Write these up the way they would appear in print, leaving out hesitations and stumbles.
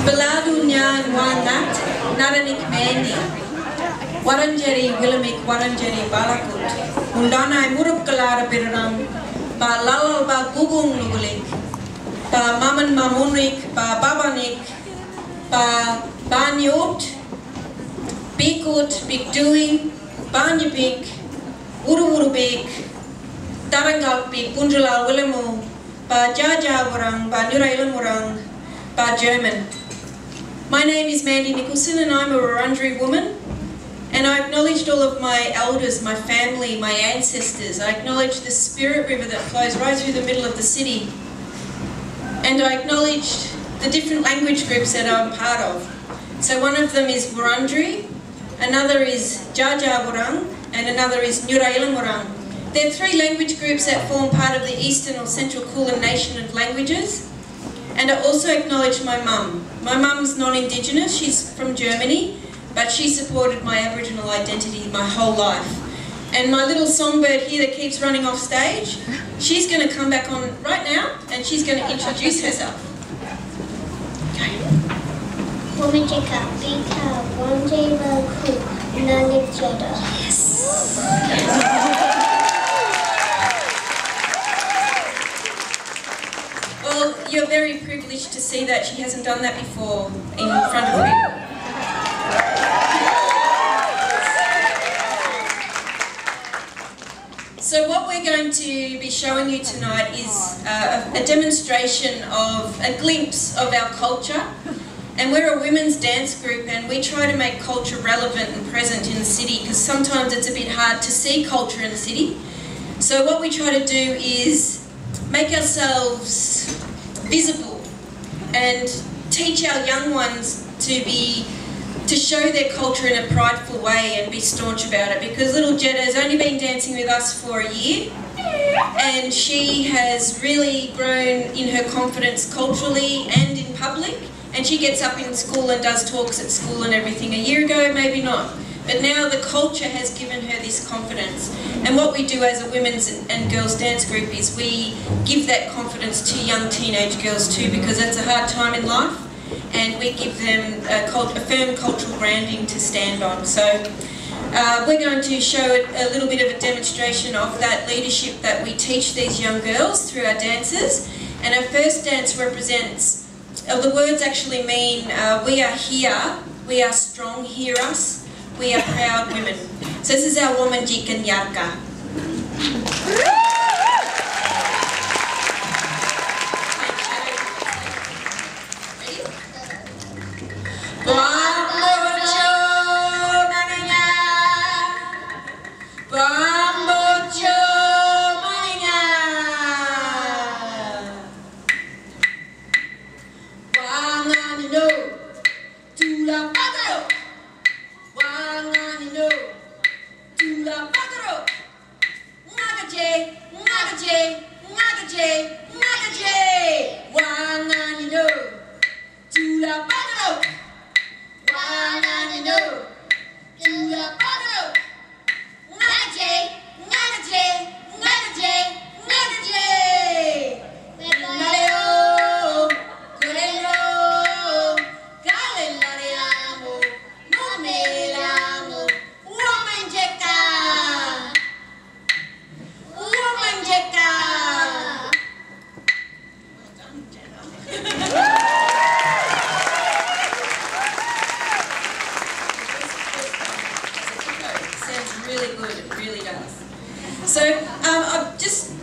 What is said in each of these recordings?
Beladu nyan wanat naranik meni. Waranjeri wilamik waranjeri balakut. Undana murup kelara birram. Ba lalal ba gugung nugulik. Ba maman mamunik ba babanik. Ba banyot. Bikut bikdui. Banyapik. Uru-urubik. Tarangalpik punjalal wilamu. Ba jaja warang ba nurailam warang. Ba German. My name is Mandy Nicholson and I'm a Wurundjeri woman, and I acknowledged all of my elders, my family, my ancestors. I acknowledge the spirit river that flows right through the middle of the city, and I acknowledged the different language groups that I'm part of. So one of them is Wurundjeri, another is Jaja Wurrung, and another is Nurailam Wurrung. They're three language groups that form part of the Eastern or Central Kulin Nation of languages. And I also acknowledge my mum. My mum's non-Indigenous, she's from Germany, but she supported my Aboriginal identity my whole life. And my little songbird here that keeps running off stage, she's going to come back on right now and she's going to introduce herself. Okay. Yes. Well, you're very privileged to see that. She hasn't done that before in front of people. So what we're going to be showing you tonight is a demonstration of a glimpse of our culture. And we're a women's dance group and we try to make culture relevant and present in the city because sometimes it's a bit hard to see culture in the city. So what we try to do is make ourselves visible and teach our young ones to show their culture in a prideful way and be staunch about it, because little Jetta has only been dancing with us for a year and she has really grown in her confidence culturally and in public, and she gets up in school and does talks at school and everything. A year ago maybe not, but now the culture has given her this confidence. And what we do as a women's and girls dance group is we give that confidence to young teenage girls too, because it's a hard time in life, and we give them a firm cultural grounding to stand on. So we're going to show a little bit of a demonstration of that leadership that we teach these young girls through our dances. And our first dance represents, the words actually mean we are here, we are strong, hear us. We are proud women. So this is our woman Jikan Yarka.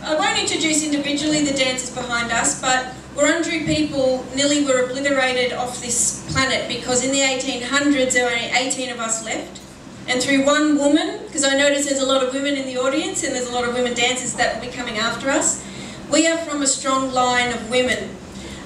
I won't introduce individually the dancers behind us, but Wurundjeri people nearly were obliterated off this planet because in the 1800s there were only 18 of us left. And through one woman, because I notice there's a lot of women in the audience and there's a lot of women dancers that will be coming after us, we are from a strong line of women.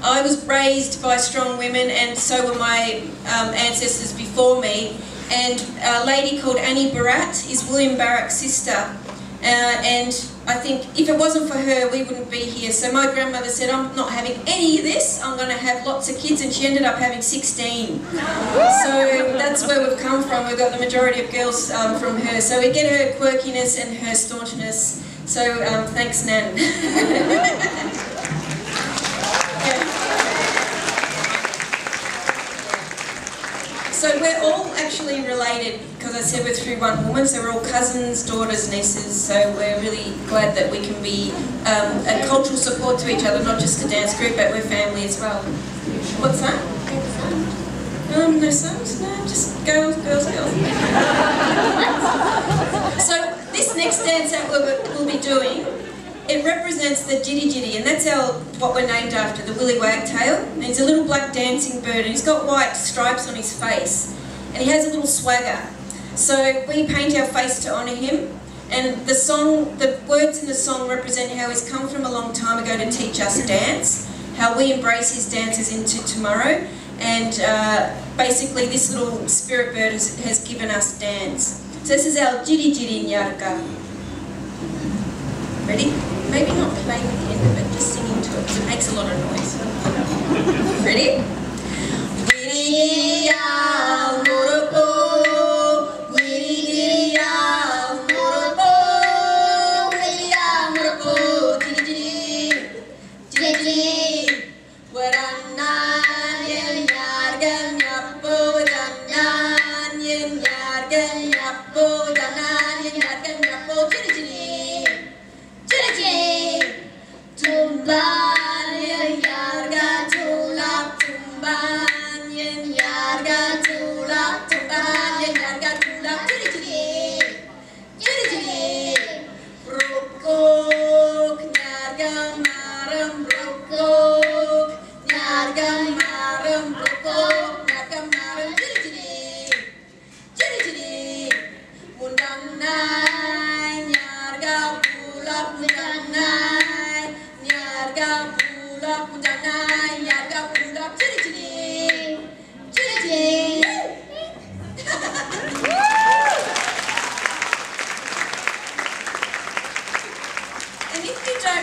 I was raised by strong women, and so were my ancestors before me. And a lady called Annie Barat is William Barrack's sister. And I think if it wasn't for her, we wouldn't be here. So my grandmother said, I'm not having any of this, I'm going to have lots of kids, and she ended up having 16. So that's where we've come from. We've got the majority of girls from her. So we get her quirkiness and her staunchness. So thanks, Nan. So we're all actually related, because I said we're through one woman, so we're all cousins, daughters, nieces, so we're really glad that we can be a cultural support to each other, not just a dance group, but we're family as well. What's that? No sons? No, just girls. So this next dance that we'll be doing, it represents the Djirri Djirri, and that's what we're named after, the willy wagtail. And he's a little black dancing bird, and he's got white stripes on his face, and he has a little swagger. So we paint our face to honour him, and the words in the song represent how he's come from a long time ago to teach us dance, how we embrace his dances into tomorrow, and basically this little spirit bird has given us dance. So this is our Djirri Djirri Nyarga. Ready? Maybe not playing at the end of it, just singing to it, because it makes a lot of noise. Ready?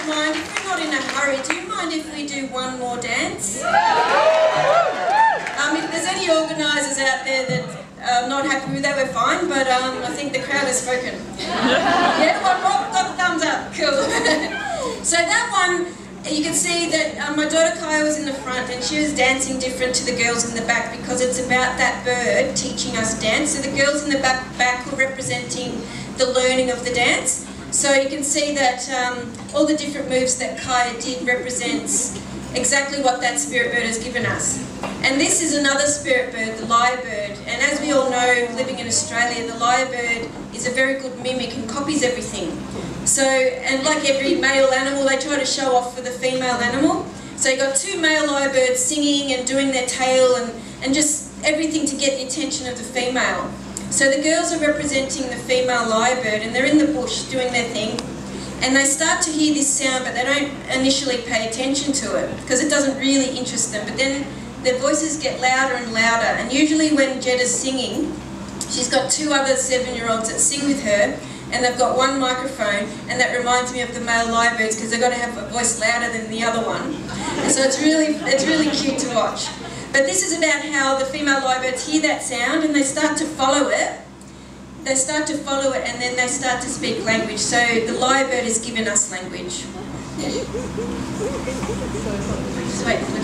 Mind, if we're not in a hurry, do you mind if we do one more dance? If there's any organisers out there that are not happy with that, we're fine, but I think the crowd has spoken. Yeah, Rob got the thumbs up, cool. So that one, you can see that my daughter Kaya was in the front, and she was dancing different to the girls in the back because it's about that bird teaching us dance. So the girls in the back were representing the learning of the dance. So you can see that all the different moves that Kaya did represents exactly what that spirit bird has given us. And this is another spirit bird, the lyrebird. And as we all know, living in Australia, the lyrebird is a very good mimic and copies everything. So, and like every male animal, they try to show off for the female animal. So you've got two male lyrebirds singing and doing their tail and just everything to get the attention of the female. So the girls are representing the female lyrebird, and they're in the bush doing their thing, and they start to hear this sound, but they don't initially pay attention to it because it doesn't really interest them. But then their voices get louder and louder, and usually when Jetta's singing, she's got two other 7-year-olds that sing with her, and they've got one microphone, and that reminds me of the male lyrebirds because they've got to have a voice louder than the other one. And so it's really cute to watch. But this is about how the female lyrebirds hear that sound and they start to follow it. They start to follow it, and then they start to speak language. So the lyrebird has given us language. Just wait for the